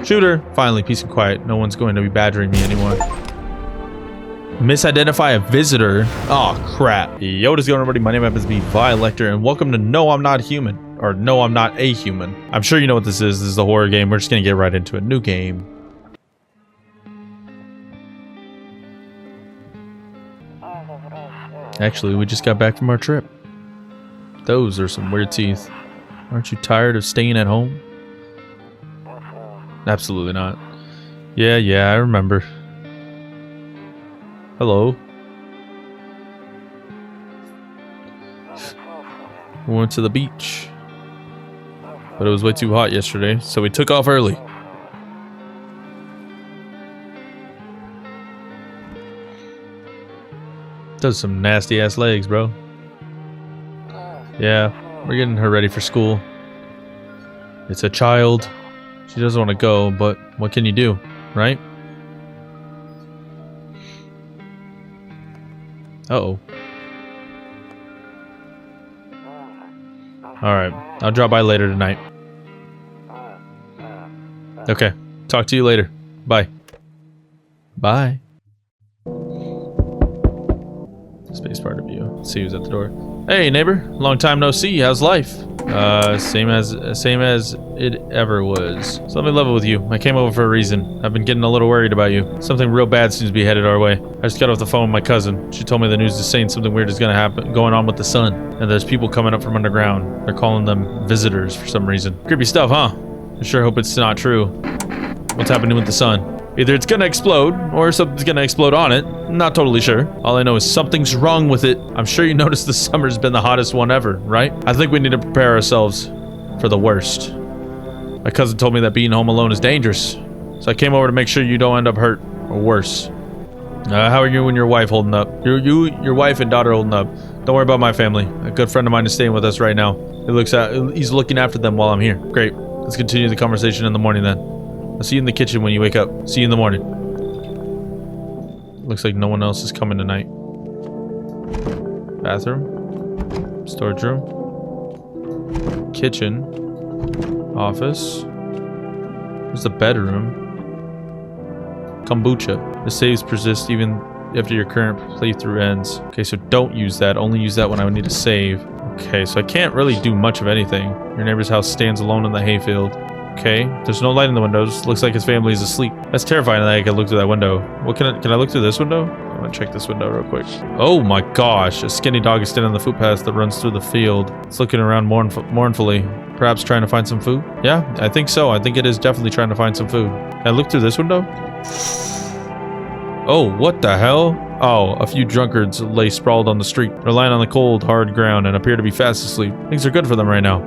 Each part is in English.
Shooter. Finally, peace and quiet. No one's going to be badgering me anymore. Misidentify a visitor. Oh, crap. Yo, what is going on, everybody? My name happens to be Vilector, and welcome to No, I'm Not Human. Or No, I'm Not a Human. I'm sure you know what this is. This is a horror game. We're just going to get right into a new game. Actually, we just got back from our trip. Those are some weird teeth. Aren't you tired of staying at home? Absolutely not. Yeah, I remember. Hello. We went to the beach. But it was way too hot yesterday, so we took off early. Does some nasty ass legs, bro. Yeah, we're getting her ready for school. It's a child. She doesn't want to go, but what can you do, right? Uh-oh. Alright, I'll drop by later tonight. Okay, talk to you later. Bye. Bye. Spacebar to view. Let's see who's at the door. Hey, neighbor. Long time no see. How's life? Same as it ever was. So let me level with you. I came over for a reason. I've been getting a little worried about you. Something real bad seems to be headed our way. I just got off the phone with my cousin. She told me the news is saying something weird is going on with the sun. And there's people coming up from underground. They're calling them visitors for some reason. Creepy stuff, huh? I sure hope it's not true. What's happening with the sun? Either it's gonna explode, or something's gonna explode on it. Not totally sure. All I know is something's wrong with it. I'm sure you noticed the summer's been the hottest one ever, right? I think we need to prepare ourselves for the worst. My cousin told me that being home alone is dangerous, so I came over to make sure you don't end up hurt, or worse. How are you and your wife holding up? Your wife and daughter holding up? Don't worry about my family. A good friend of mine is staying with us right now. He's looking after them while I'm here. Great. Let's continue the conversation in the morning then. I'll see you in the kitchen when you wake up. See you in the morning. Looks like no one else is coming tonight. Bathroom. Storage room. Kitchen. Office. There's the bedroom. Kombucha. The saves persist even after your current playthrough ends. Okay, so don't use that. Only use that when I would need to save. Okay, so I can't really do much of anything. Your neighbor's house stands alone in the hayfield. Okay, there's no light in the windows. Looks like his family is asleep. That's terrifying that I can look through that window. What can I look through this window? I'm gonna check this window real quick. Oh my gosh, a skinny dog is standing on the footpath that runs through the field. It's looking around mournfully, perhaps trying to find some food. Yeah, I think so. I think it is definitely trying to find some food. Can I look through this window? Oh, what the hell? Oh, a few drunkards lay sprawled on the street. They're lying on the cold, hard ground and appear to be fast asleep. Things are good for them right now.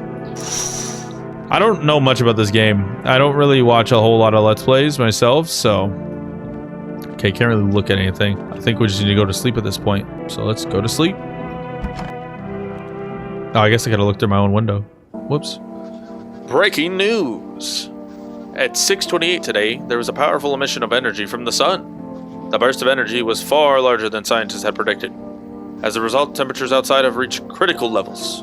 I don't know much about this game. I don't really watch a whole lot of Let's Plays myself, so... Okay, can't really look at anything. I think we just need to go to sleep at this point. So let's go to sleep. Oh, I guess I gotta look through my own window. Whoops. Breaking news! At 6:28 today, there was a powerful emission of energy from the sun. The burst of energy was far larger than scientists had predicted. As a result, temperatures outside have reached critical levels.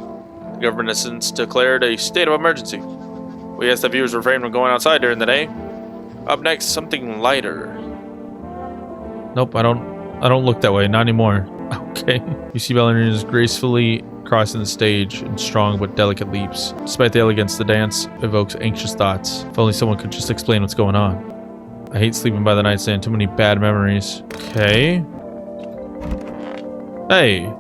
The government has since declared a state of emergency. We ask that viewers refrain from going outside during the day. Up next, something lighter. Nope, I don't look that way, not anymore. Okay. You see ballerinas gracefully crossing the stage in strong but delicate leaps. Despite the elegance, the dance evokes anxious thoughts. If only someone could just explain what's going on. I hate sleeping by the nightstand, too many bad memories. Okay. Hey.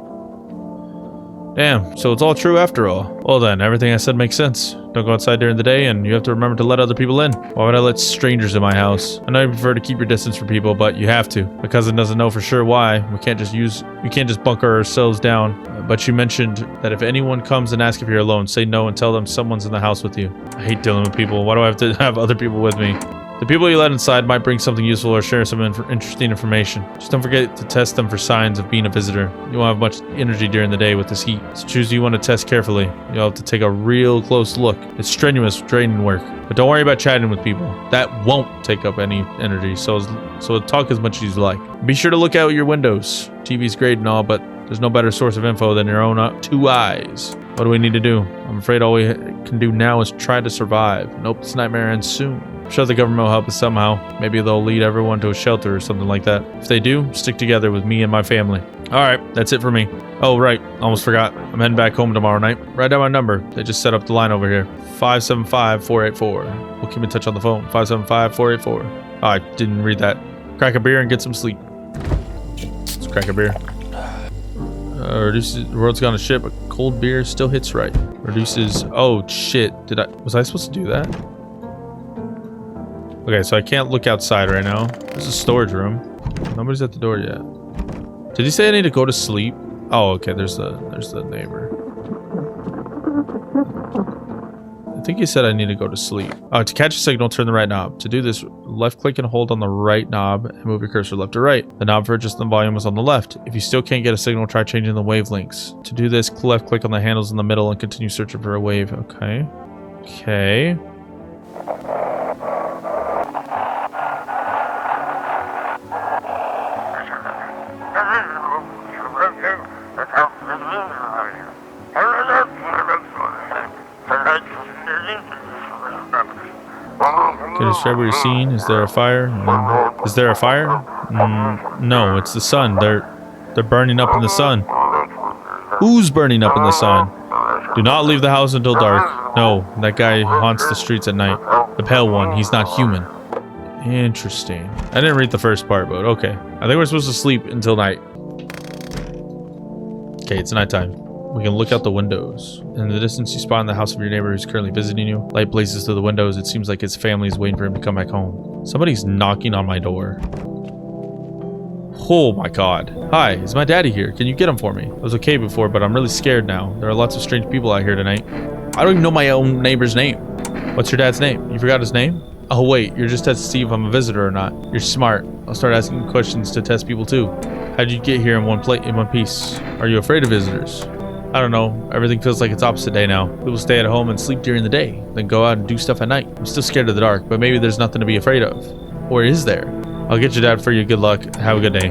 Damn, so it's all true after all. Well then, everything I said makes sense. Don't go outside during the day, and you have to remember to let other people in. Why would I let strangers in my house? I know you prefer to keep your distance from people, but you have to. My cousin doesn't know for sure why. We can't just bunker ourselves down. But you mentioned that if anyone comes and asks if you're alone, say no and tell them someone's in the house with you. I hate dealing with people. Why do I have to have other people with me? The people you let inside might bring something useful or share some interesting information. Just don't forget to test them for signs of being a visitor. You won't have much energy during the day with this heat, so choose who you want to test carefully. You'll have to take a real close look. It's strenuous, draining work, but don't worry about chatting with people. That won't take up any energy, so talk as much as you like. Be sure to look out your windows. TV's great and all, but there's no better source of info than your own two eyes. What do we need to do? I'm afraid all we can do now is try to survive. Nope, this nightmare ends soon. I'm sure the government will help us somehow. Maybe they'll lead everyone to a shelter or something like that. If they do, stick together with me and my family. Alright, that's it for me. Oh, right. Almost forgot. I'm heading back home tomorrow night. Write down my number. They just set up the line over here. 575-484. We'll keep in touch on the phone. 575-484. Oh, I didn't read that. Crack a beer and get some sleep. Let's crack a beer. Reduces the world's gone to shit, but cold beer still hits right. Reduces. Oh shit! Was I supposed to do that? Okay, so I can't look outside right now. There's a storage room. Nobody's at the door yet. Did he say I need to go to sleep? Oh, okay. There's the neighbor. I think he said I need to go to sleep. To catch a signal, turn the right knob. To do this, left click and hold on the right knob and move your cursor left to right. The knob for adjusting the volume is on the left. If you still can't get a signal, try changing the wavelengths. To do this, left click on the handles in the middle and continue searching for a wave. Okay. Okay. Can you describe what you're seeing? Is there a fire? Is there a fire? No, it's the sun. They're burning up in the sun. Who's burning up in the sun? Do not leave the house until dark. No, that guy haunts the streets at night. The pale one. He's not human. Interesting. I didn't read the first part, but okay. I think we're supposed to sleep until night. Okay, it's nighttime. We can look out the windows. In the distance, you spot in the house of your neighbor who's currently visiting you. Light blazes through the windows. It seems like his family is waiting for him to come back home. Somebody's knocking on my door. Oh my god. Hi, is my daddy here? Can you get him for me? I was okay before, but I'm really scared now. There are lots of strange people out here tonight. I don't even know my own neighbor's name. What's your dad's name? You forgot his name? Oh wait, you're just testing to see if I'm a visitor or not. You're smart. I'll start asking questions to test people too. How did you get here in one piece? Are you afraid of visitors? I don't know. Everything feels like it's opposite day now. People stay at home and sleep during the day, then go out and do stuff at night. I'm still scared of the dark, but maybe there's nothing to be afraid of. Or is there? I'll get your dad for you. Good luck. Have a good day.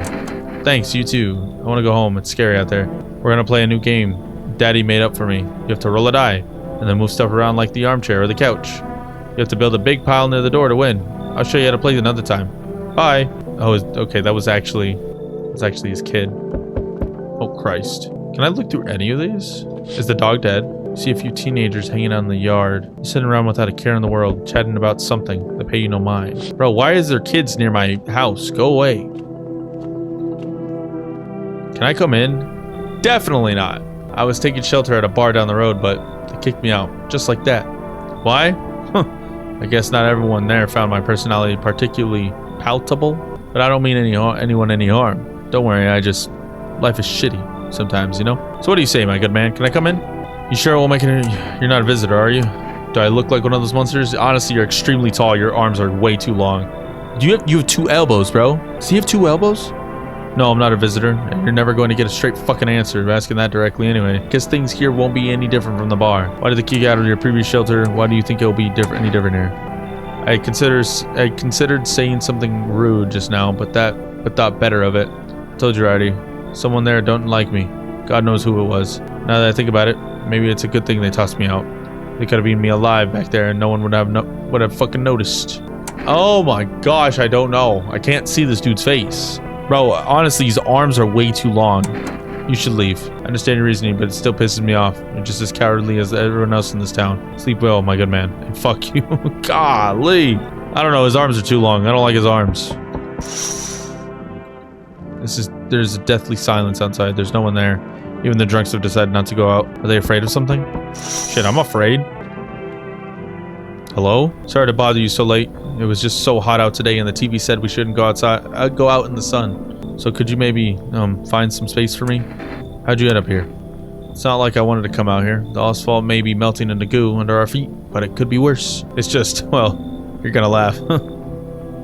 Thanks, you too. I want to go home. It's scary out there. We're gonna play a new game Daddy made up for me. You have to roll a die, and then move stuff around like the armchair or the couch. You have to build a big pile near the door to win. I'll show you how to play another time. Bye. Oh, okay, that was actually his kid. Oh, Christ. Can I look through any of these? Is the dog dead? See a few teenagers hanging out in the yard, sitting around without a care in the world, chatting about something. They pay you no mind. Bro, why is there kids near my house? Go away. Can I come in? Definitely not. I was taking shelter at a bar down the road, but they kicked me out. Just like that. Why? I guess not everyone there found my personality particularly palatable, but I don't mean anyone any harm. Don't worry, life is shitty sometimes, you know? So what do you say, my good man? Can I come in? You sure won't make it? You're not a visitor, are you? Do I look like one of those monsters? Honestly, you're extremely tall. Your arms are way too long. You have 2 elbows, bro. Does he have 2 elbows? No, I'm not a visitor. And you're never going to get a straight fucking answer asking that directly anyway. Guess things here won't be any different from the bar. Why did they kick you out of your previous shelter? Why do you think it'll be any different here? I considered saying something rude just now, but thought better of it. Told you already. Someone there don't like me. God knows who it was. Now that I think about it, maybe it's a good thing they tossed me out. They could have eaten me alive back there and no one would have fucking noticed. Oh my gosh, I don't know. I can't see this dude's face. Bro, honestly, his arms are way too long. You should leave. I understand your reasoning, but it still pisses me off. You're just as cowardly as everyone else in this town. Sleep well, my good man. And fuck you. Golly. I don't know, his arms are too long. I don't like his arms. There's a deathly silence outside. There's no one there. Even the drunks have decided not to go out. Are they afraid of something? Shit, I'm afraid. Hello? Sorry to bother you so late. It was just so hot out today and the TV said we shouldn't go outside. Go out in the sun. So could you maybe find some space for me? How'd you end up here? It's not like I wanted to come out here. The asphalt may be melting into goo under our feet, but it could be worse. It's just, well, you're gonna laugh.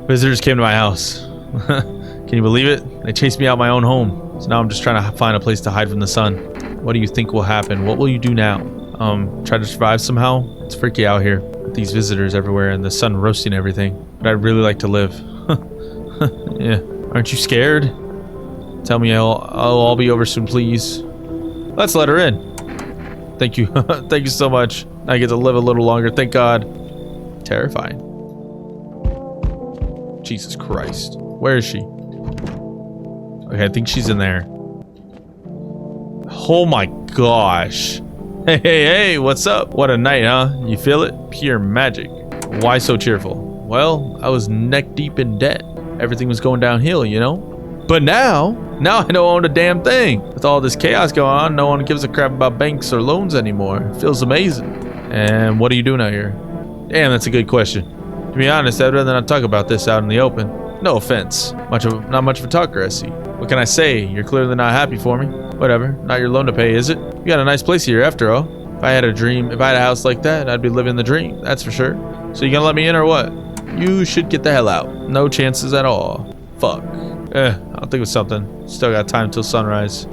Visitors came to my house. Can you believe it? They chased me out my own home. So now I'm just trying to find a place to hide from the sun. What do you think will happen? What will you do now? Try to survive somehow? It's freaky out here with these visitors everywhere and the sun roasting everything. But I'd really like to live. Yeah. Aren't you scared? Tell me I'll all be over soon, please. Let's let her in. Thank you. Thank you so much. I get to live a little longer. Thank God. Terrifying. Jesus Christ. Where is she? Okay, I think she's in there. Oh my gosh. Hey, hey, hey, what's up? What a night, huh? You feel it? Pure magic. Why so cheerful? Well, I was neck deep in debt. Everything was going downhill, you know? But now I don't own a damn thing. With all this chaos going on, no one gives a crap about banks or loans anymore. It feels amazing. And what are you doing out here? Damn, that's a good question. To be honest, I'd rather not talk about this out in the open. No offense. Not much of a talker, I see. What can I say? You're clearly not happy for me. Whatever. Not your loan to pay, is it? You got a nice place here after all. If I had a house like that, I'd be living the dream. That's for sure. So you gonna let me in or what? You should get the hell out. No chances at all. Fuck. I'll think of something. Still got time till sunrise.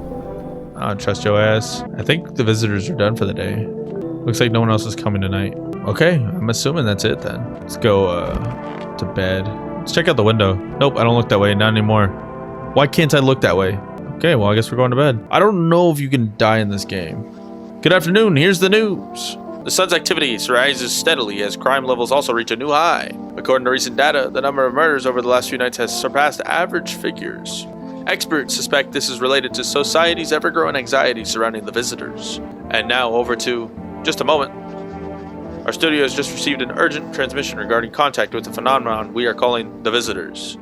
I don't trust your ass. I think the visitors are done for the day. Looks like no one else is coming tonight. Okay, I'm assuming that's it then. Let's go to bed. Let's check out the window. Nope, I don't look that way. Not anymore. Why can't I look that way? Okay, well, I guess we're going to bed. I don't know if you can die in this game. Good afternoon. Here's the news. The sun's activity rises steadily as crime levels also reach a new high. According to recent data, the number of murders over the last few nights has surpassed average figures. Experts suspect this is related to society's ever-growing anxiety surrounding the visitors. And now over to just a moment. Our studio has just received an urgent transmission regarding contact with the phenomenon we are calling the visitors.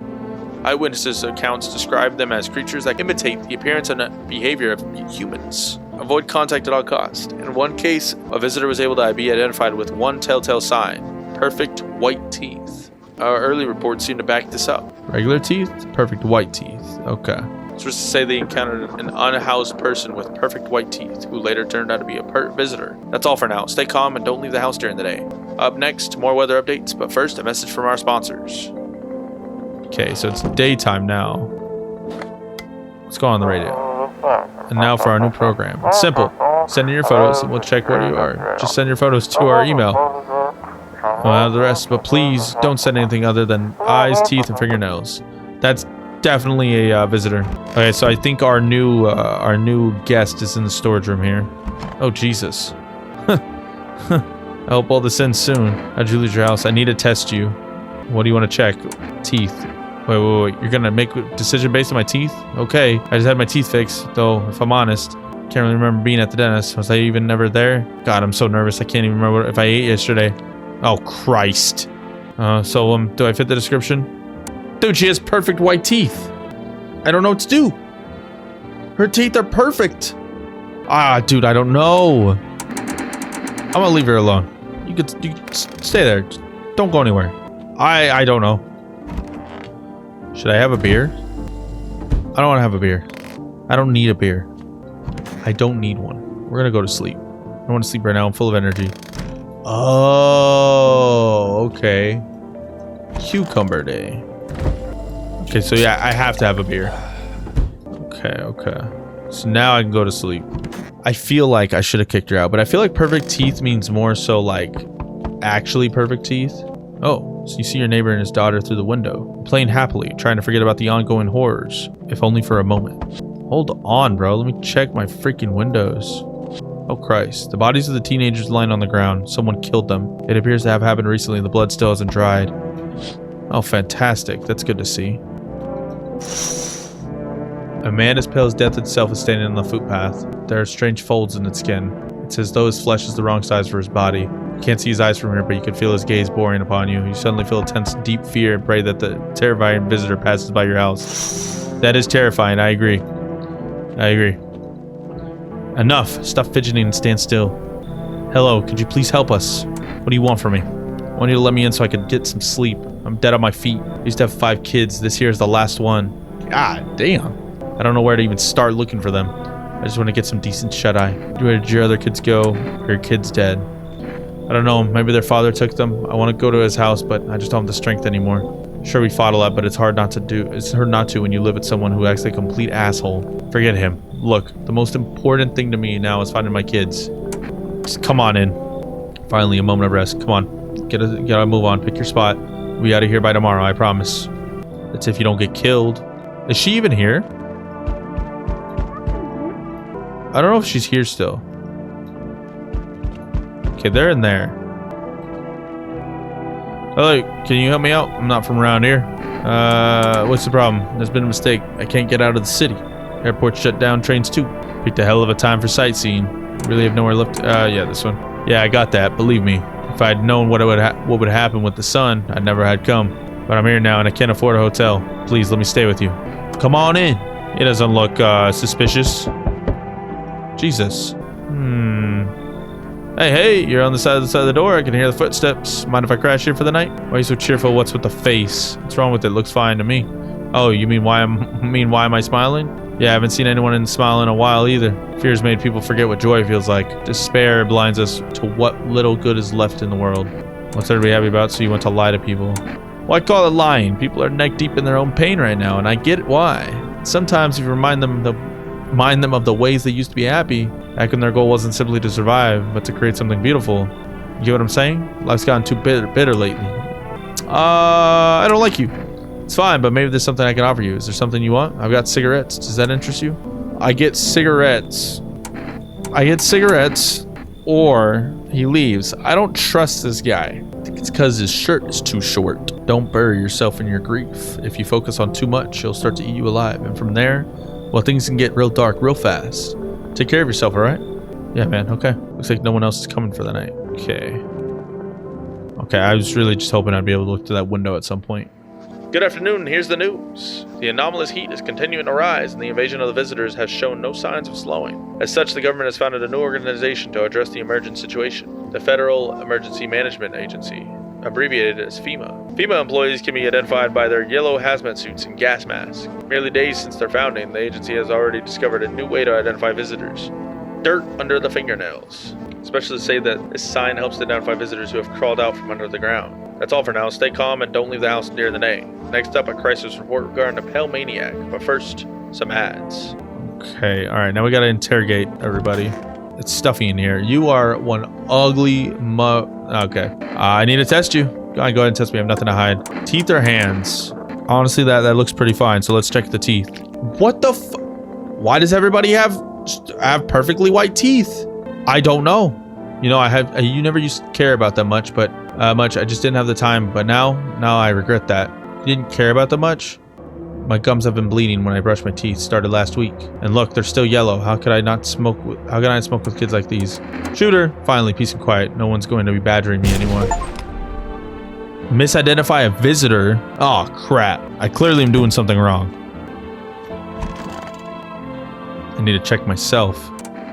Eyewitnesses' accounts describe them as creatures that imitate the appearance and behavior of humans. Avoid contact at all costs. In one case, a visitor was able to be identified with one telltale sign: perfect white teeth. Our early reports seem to back this up. Regular teeth? Perfect white teeth. Okay. Sources to say they encountered an unhoused person with perfect white teeth, who later turned out to be a visitor. That's all for now. Stay calm and don't leave the house during the day. Up next, more weather updates, but first, a message from our sponsors. Okay, so it's daytime now. Let's go on the radio. And now for our new program. It's simple. Send in your photos and we'll check where you are. Just send your photos to our email. We'll have the rest, but please don't send anything other than eyes, teeth, and fingernails. That's definitely a visitor. Okay, so I think our new guest is in the storage room here. Oh, Jesus. I hope all this ends soon. How'd you lose your house? I need to test you. What do you want to check? Teeth. Wait. You're gonna make a decision based on my teeth? Okay. I just had my teeth fixed, though, if I'm honest. Can't really remember being at the dentist. Was I even ever there? God, I'm so nervous. I can't even remember if I ate yesterday. Oh, Christ. Do I fit the description? Dude, she has perfect white teeth. I don't know what to do. Her teeth are perfect. Ah, dude, I don't know. I'm gonna leave her alone. You could stay there. Just don't go anywhere. I don't know. Should I have a beer? I don't want to have a beer. I don't need a beer. I don't need one. We're gonna go to sleep. I want to sleep right now. I'm full of energy. Oh, okay. Cucumber day. Okay, so yeah, I have to have a beer. Okay. So now I can go to sleep. I feel like I should have kicked her out, but I feel like perfect teeth means more so like actually perfect teeth. Oh, so you see your neighbor and his daughter through the window, playing happily, trying to forget about the ongoing horrors, if only for a moment. Hold on, bro. Let me check my freaking windows. Oh, Christ. The bodies of the teenagers lying on the ground. Someone killed them. It appears to have happened recently. The blood still hasn't dried. Oh, fantastic. That's good to see. A man as pale as death itself is standing on the footpath. There are strange folds in its skin. It's as though his flesh is the wrong size for his body. You can't see his eyes from here, but you can feel his gaze boring upon you. You suddenly feel a tense, deep fear and pray that the terrifying visitor passes by your house. That is terrifying. I agree. Enough. Stop fidgeting and stand still. Hello, could you please help us? What do you want from me? I want you to let me in so I could get some sleep. I'm dead on my feet. I used to have 5 kids. This here is the last one. God damn. I don't know where to even start looking for them. I just want to get some decent shut-eye. Where did your other kids go? Are your kids dead? I don't know. Maybe their father took them. I want to go to his house, but I just don't have the strength anymore. Sure, we fought a lot, but it's hard not to do. It's hard not to when you live with someone who acts like a complete asshole. Forget him. Look, the most important thing to me now is finding my kids. Just come on in. Finally, a moment of rest. Come on. Gotta move on. Pick your spot. We'll be out of here by tomorrow, I promise. That's if you don't get killed. Is she even here? I don't know if she's here still. Okay, they're in there. Hello, can you help me out? I'm not from around here. What's the problem? There's been a mistake. I can't get out of the city. Airport shut down, trains too. Picked a hell of a time for sightseeing. Really have nowhere left. Yeah, this one. Yeah, I got that. Believe me. If I'd known what would happen with the sun, I'd never had come. But I'm here now and I can't afford a hotel. Please let me stay with you. Come on in. It doesn't look suspicious. Jesus. Hey, you're on the side of the door. I can hear the footsteps. Mind if I crash here for the night? Why are you so cheerful? What's with the face? What's wrong with it? Looks fine to me. Oh, you mean why am I smiling? Yeah, I haven't seen anyone smile in a while either. Fear's made people forget what joy feels like. Despair blinds us to what little good is left in the world. What's everybody happy about? So you want to lie to people? Well, I call it lying. People are neck deep in their own pain right now, and I get why. Sometimes if you remind them of the ways they used to be happy, back when their goal wasn't simply to survive, but to create something beautiful. You get what I'm saying? Life's gotten too bitter lately. I don't like you. It's fine, but maybe there's something I can offer you. Is there something you want? I've got cigarettes. Does that interest you? I get cigarettes. Or he leaves. I don't trust this guy. I think it's because his shirt is too short. Don't bury yourself in your grief. If you focus on too much, he'll start to eat you alive. And from there, well, things can get real dark real fast. Take care of yourself, all right? Yeah, man. Okay. Looks like no one else is coming for the night. Okay, I was really just hoping I'd be able to look through that window at some point. Good afternoon, here's the news. The anomalous heat is continuing to rise, and the invasion of the visitors has shown no signs of slowing. As such, the government has founded a new organization to address the emergent situation, the Federal Emergency Management Agency, abbreviated as FEMA. FEMA employees can be identified by their yellow hazmat suits and gas masks. Merely days since their founding, the agency has already discovered a new way to identify visitors. Dirt under the fingernails. Specialists say that this sign helps to identify visitors who have crawled out from under the ground. That's all for now. Stay calm and don't leave the house during the day. Next up, a crisis report regarding a pale maniac. But first, some ads. Okay, alright, now we gotta interrogate everybody. It's stuffy in here. You are one ugly Okay. I need to test you. Go ahead and test me. I have nothing to hide. Teeth or hands? Honestly, that looks pretty fine, so let's check the teeth. What the Why does everybody have perfectly white teeth? I don't know. You know, you never used to care about that much, but I just didn't have the time. But now I regret that. You didn't care about that much? My gums have been bleeding when I brushed my teeth. Started last week. And look, they're still yellow. How could I not smoke with kids like these? Shooter! Finally, peace and quiet. No one's going to be badgering me anymore. Misidentify a visitor? Oh, crap. I clearly am doing something wrong. I need to check myself.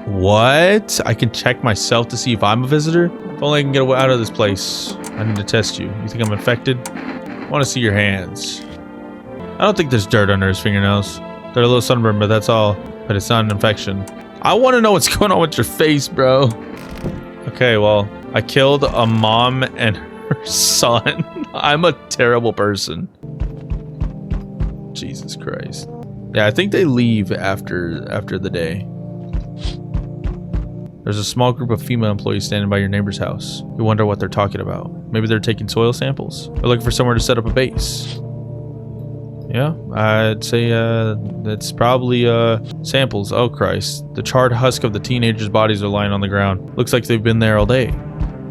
What? I can check myself to see if I'm a visitor? If only I can get out of this place. I need to test you. You think I'm infected? I want to see your hands. I don't think there's dirt under his fingernails. They're a little sunburned, but that's all. But it's not an infection. I want to know what's going on with your face, bro. Okay, well, I killed a mom and her son. I'm a terrible person. Jesus Christ. Yeah, I think they leave after the day. There's a small group of female employees standing by your neighbor's house. You wonder what they're talking about. Maybe they're taking soil samples. They're looking for somewhere to set up a base. Yeah, I'd say that's probably samples. Oh Christ. The charred husk of the teenagers' bodies are lying on the ground. Looks like they've been there all day.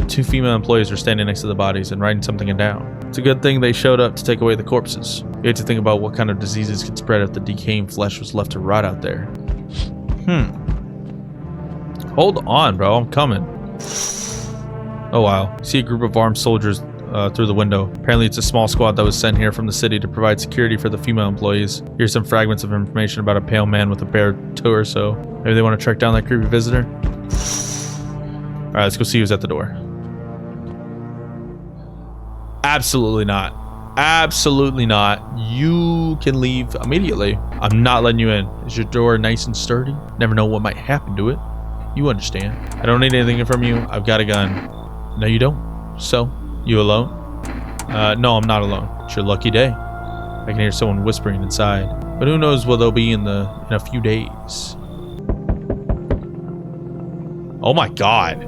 Two female employees are standing next to the bodies and writing something down. It's a good thing they showed up to take away the corpses. You have to think about what kind of diseases could spread if the decaying flesh was left to rot out there. Hold on, bro. I'm coming. Oh, wow. You see a group of armed soldiers through the window. Apparently, it's a small squad that was sent here from the city to provide security for the female employees. Here's some fragments of information about a pale man with a bare torso. Maybe they want to track down that creepy visitor? All right, let's go see who's at the door. Absolutely not. Absolutely not. You can leave immediately. I'm not letting you in. Is your door nice and sturdy? Never know what might happen to it. You understand. I don't need anything from you. I've got a gun. No, you don't. So, you alone? No, I'm not alone. It's your lucky day. I can hear someone whispering inside. But who knows what they'll be in a few days. Oh my God.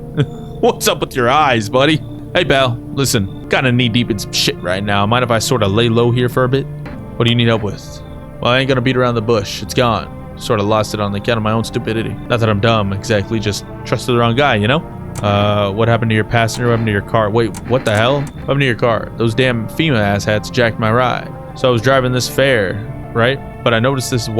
What's up with your eyes, buddy? Hey, pal. Listen, kinda knee deep in some shit right now. Mind if I sort of lay low here for a bit? What do you need help with? Well, I ain't gonna beat around the bush. It's gone. Sort of lost it on the account of my own stupidity. Not that I'm dumb, exactly. Just trusted the wrong guy, you know? What happened to your passenger? What happened to your car? Wait, what the hell? What happened to your car? Those damn FEMA asshats jacked my ride. So I was driving this fare, right? But I noticed his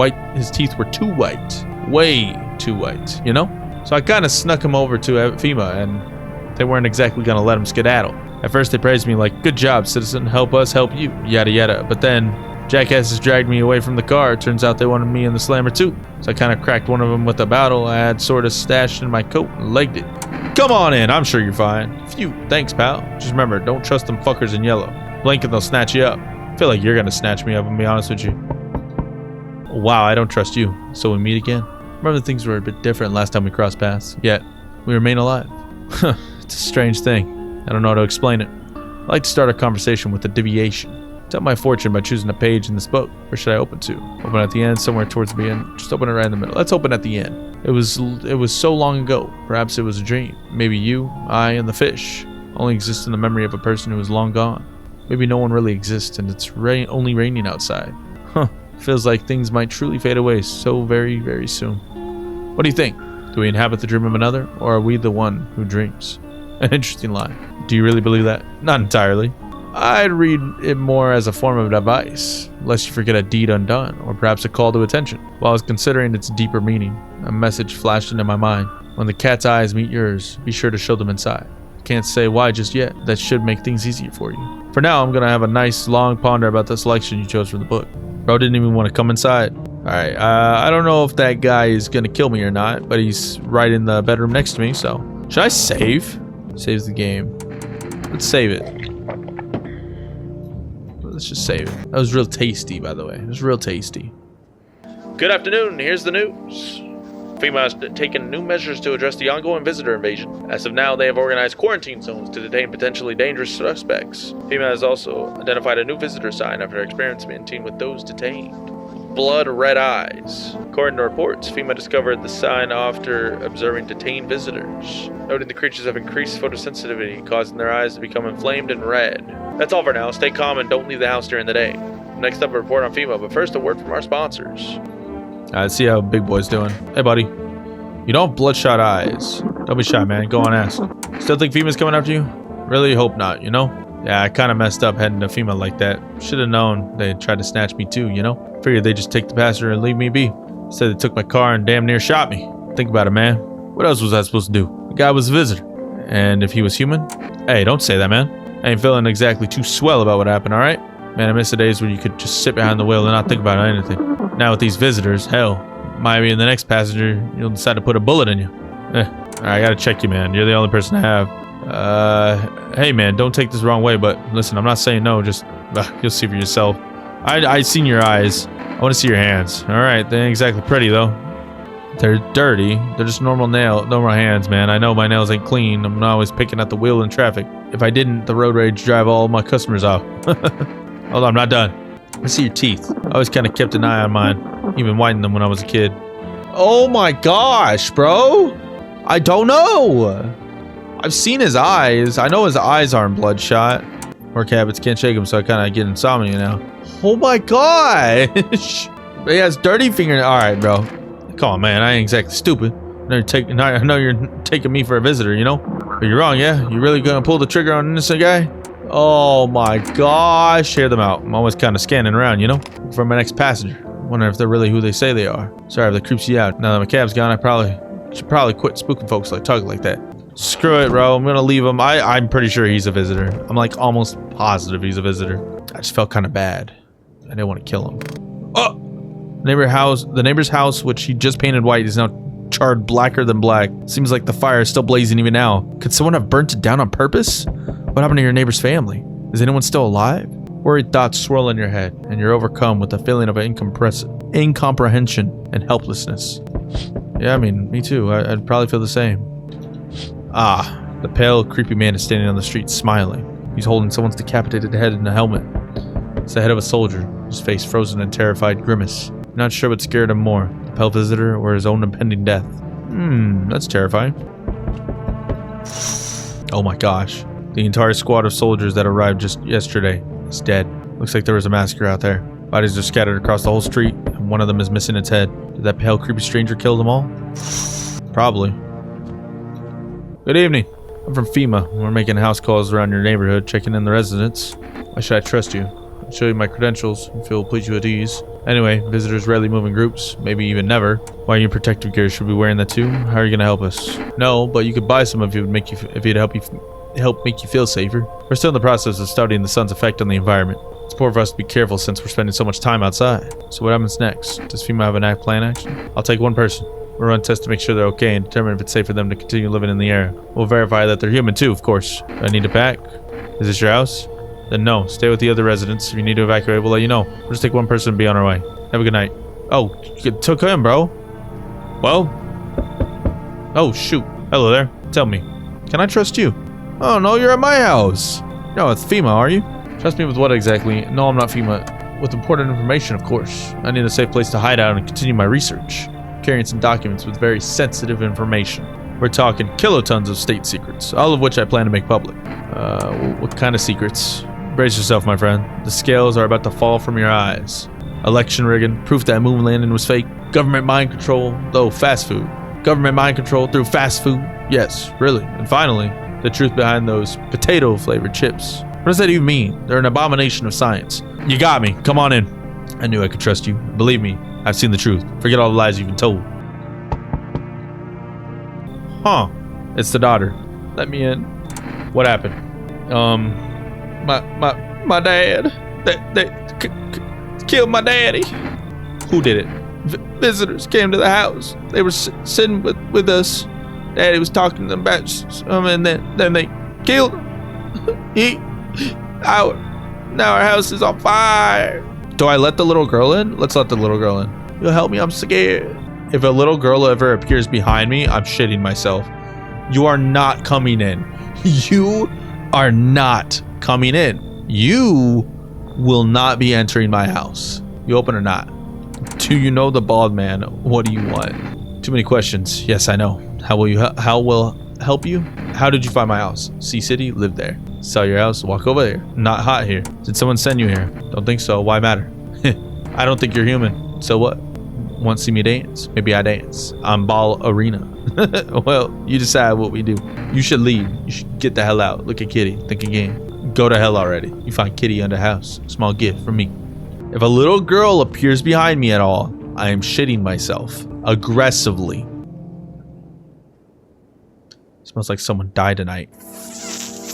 teeth were too white. Way too white, you know? So I kind of snuck him over to FEMA, and they weren't exactly going to let him skedaddle. At first they praised me like, good job, citizen, help us help you, yada yada. But then jackasses dragged me away from the car. Turns out they wanted me in the slammer too. So I kind of cracked one of them with a bottle I had sort of stashed in my coat and legged it. Come on in, I'm sure you're fine. Phew, thanks pal. Just remember, don't trust them fuckers in yellow. Blink and they'll snatch you up. I feel like you're gonna snatch me up, I'll be honest with you. Wow, I don't trust you. So we meet again? Remember things were a bit different last time we crossed paths, yet we remain alive. It's a strange thing. I don't know how to explain it. I like to start a conversation with a deviation. Tell my fortune by choosing a page in this book. Where should I open to? Open at the end, somewhere towards the end. Just open it right in the middle. Let's open at the end. It was so long ago. Perhaps it was a dream. Maybe you, I, and the fish only exist in the memory of a person who is long gone. Maybe no one really exists and it's only raining outside. Huh. Feels like things might truly fade away so very, very soon. What do you think? Do we inhabit the dream of another, or are we the one who dreams? An interesting line. Do you really believe that? Not entirely. I'd read it more as a form of advice, lest you forget a deed undone, or perhaps a call to attention. While I was considering its deeper meaning, a message flashed into my mind. When the cat's eyes meet yours, be sure to show them inside. Can't say why just yet. That should make things easier for you. For now, I'm gonna have a nice long ponder about the selection you chose from the book. Bro didn't even want to come inside. Alright, I don't know if that guy is gonna kill me or not, but he's right in the bedroom next to me, so. Should I save? Saves the game. Let's save it. Let's just save it. That was real tasty, by the way. It was real tasty. Good afternoon, here's the news. FEMA has taken new measures to address the ongoing visitor invasion. As of now, they have organized quarantine zones to detain potentially dangerous suspects. FEMA has also identified a new visitor sign after experimenting with those detained. Blood red eyes. According to reports, FEMA discovered the sign after observing detained visitors, noting the creatures have increased photosensitivity, causing their eyes to become inflamed and red. That's all for now. Stay calm and don't leave the house during the day. Next up, a report on FEMA, but first a word from our sponsors. Let's see how Big Boy's doing. Hey, buddy. You don't have bloodshot eyes. Don't be shy, man. Go on, ask. Still think FEMA's coming after you? Really hope not, you know? Yeah, I kind of messed up heading to FEMA like that. Should have known they tried to snatch me too, you know? Figured they'd just take the passenger and leave me be. Instead, they took my car and damn near shot me. Think about it, man. What else was I supposed to do? The guy was a visitor. And if he was human? Hey, don't say that, man. I ain't feeling exactly too swell about what happened, alright? Man, I miss the days when you could just sit behind the wheel and not think about anything. Now with these visitors, hell, maybe in the next passenger, you'll decide to put a bullet in you. Alright, I gotta check you, man. You're the only person I have. Hey, man, don't take this the wrong way, but listen, I'm not saying no, just, you'll see for yourself. I seen your eyes. I want to see your hands. Alright, they ain't exactly pretty, though. They're dirty. They're just normal hands, man. I know my nails ain't clean. I'm not always picking at the wheel in traffic. If I didn't, the road rage drive all my customers off. Hold on, I'm not done. I see your teeth. I always kind of kept an eye on mine. Even whitened them when I was a kid. Oh my gosh, bro. I don't know. I've seen his eyes. I know his eyes aren't bloodshot. Work habits can't shake him, so I kind of get insomnia now. Oh my gosh. He has dirty fingers. Alright, bro. Come on, man. I ain't exactly stupid. I know you're taking me for a visitor, you know? But you're wrong, yeah? You really gonna pull the trigger on an innocent guy? Oh my gosh. Hear them out. I'm always kind of scanning around, you know? For my next passenger. Wonder if they're really who they say they are. Sorry if that creeps you out. Now that my cab's gone, I should probably quit spooking folks like talking like that. Screw it, bro. I'm gonna leave him. I'm pretty sure he's a visitor. I'm like almost positive he's a visitor. I just felt kind of bad. I didn't want to kill him. Oh! The neighbor's house, which he just painted white, is now charred blacker than black. Seems like the fire is still blazing even now. Could someone have burnt it down on purpose? What happened to your neighbor's family? Is anyone still alive? Worried thoughts swirl in your head, and you're overcome with a feeling of incomprehension and helplessness. Yeah, I mean, me too. I'd probably feel the same. Ah, the pale, creepy man is standing on the street smiling. He's holding someone's decapitated head in a helmet. It's the head of a soldier, his face frozen in terrified grimace. Not sure what scared him more, the pale visitor or his own impending death. That's terrifying. Oh my gosh. The entire squad of soldiers that arrived just yesterday is dead. Looks like there was a massacre out there. Bodies are scattered across the whole street, and one of them is missing its head. Did that pale, creepy stranger kill them all? Probably. Good evening. I'm from FEMA. We're making house calls around your neighborhood, checking in the residents. Why should I trust you? I'll show you my credentials if it'll please you at ease. Anyway, visitors rarely move in groups, maybe even never. Why are you protective gear? Should we be wearing that too? How are you gonna help us? No, but you could buy some if it would make you, if it'd help make you feel safer. We're still in the process of studying the sun's effect on the environment. It's important for us to be careful since we're spending so much time outside. So what happens next? Does FEMA have an plan action? I'll take one person. We'll run tests to make sure they're okay and determine if it's safe for them to continue living in the area. We'll verify that they're human too, of course. Do I need to pack? Is this your house? Then no, stay with the other residents. If you need to evacuate, we'll let you know. We'll just take one person and be on our way. Have a good night. Oh, you took him, bro. Well. Oh, shoot. Hello there. Tell me, can I trust you? Oh, no, you're at my house. No, it's FEMA, are you? Trust me with what exactly? No, I'm not FEMA. With important information, of course. I need a safe place to hide out and continue my research. Carrying some documents with very sensitive information. We're talking kilotons of state secrets, all of which I plan to make public. What kind of secrets? Brace yourself, my friend. The scales are about to fall from your eyes. Election rigging, proof that moon landing was fake. Government mind control, though fast food. Government mind control through fast food. Yes, really. And finally, the truth behind those potato-flavored chips. What does that even mean? They're an abomination of science. You got me. Come on in. I knew I could trust you. Believe me, I've seen the truth. Forget all the lies you've been told. Huh. It's the daughter. Let me in. What happened? My dad. They killed my daddy. Who did it? Visitors came to the house. They were sitting with us. Daddy was talking to them about and then they killed him. Now our house is on fire. Do I let the little girl in? Let's let the little girl in. You'll help me, I'm scared. If a little girl ever appears behind me, I'm shitting myself. You are not coming in. You are not coming in. You will not be entering my house. You open or not? Do you know the bald man? What do you want? Too many questions. Yes, I know. How will help you? How did you find my house? Sea City, live there. Sell your house, walk over there. Not hot here. Did someone send you here? Don't think so. Why matter? I don't think you're human. So what? Want to see me dance? Maybe I dance. I'm Ball Arena. Well, you decide what we do. You should leave. You should get the hell out. Look at Kitty. Think again. Go to hell already. You find Kitty under house. Small gift from me. If a little girl appears behind me at all, I am shitting myself. Aggressively. Smells like someone died tonight.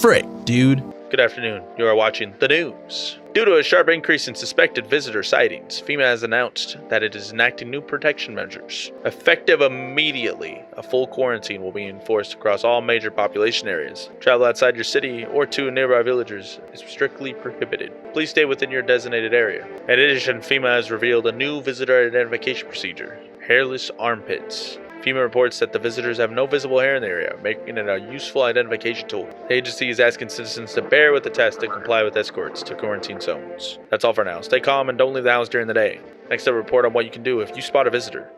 Frick, dude. Good afternoon. You are watching the news. Due to a sharp increase in suspected visitor sightings, FEMA has announced that it is enacting new protection measures. Effective immediately, a full quarantine will be enforced across all major population areas. Travel outside your city or to nearby villages is strictly prohibited. Please stay within your designated area. In addition, FEMA has revealed a new visitor identification procedure: hairless armpits. FEMA reports that the visitors have no visible hair in the area, making it a useful identification tool. The agency is asking citizens to bear with the test and comply with escorts to quarantine zones. That's all for now. Stay calm and don't leave the house during the day. Next up, report on what you can do if you spot a visitor.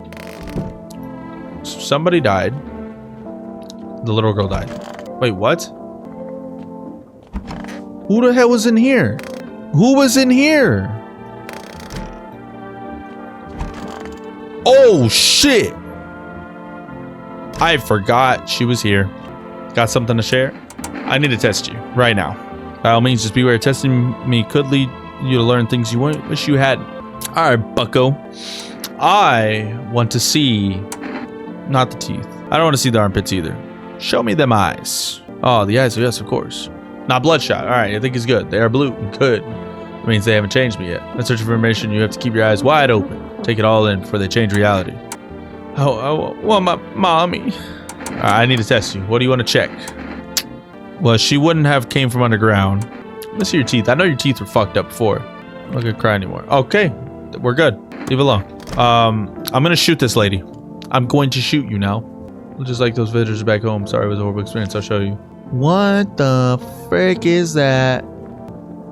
Somebody died. The little girl died. Wait, what? Who the hell was in here? Who was in here? Oh, shit! I forgot she was here. Got something to share? I need to test you right now. By all means, just beware. Testing me could lead you to learn things you wish you had. All right, bucko. I want to see, not the teeth. I don't want to see the armpits either. Show me them eyes. Oh, the eyes. Yes, of course. Not bloodshot. All right, I think it's good. They are blue. Good. That means they haven't changed me yet. In search of information, you have to keep your eyes wide open. Take it all in before they change reality. Oh, well, my mommy. I need to test you. What do you want to check? Well, she wouldn't have came from underground. Let's see your teeth. I know your teeth were fucked up before. I'm not gonna cry anymore. Okay, we're good. Leave it alone. I'm gonna shoot this lady. I'm going to shoot you now. Just like those visitors back home. Sorry, it was a horrible experience. I'll show you. What the frick is that?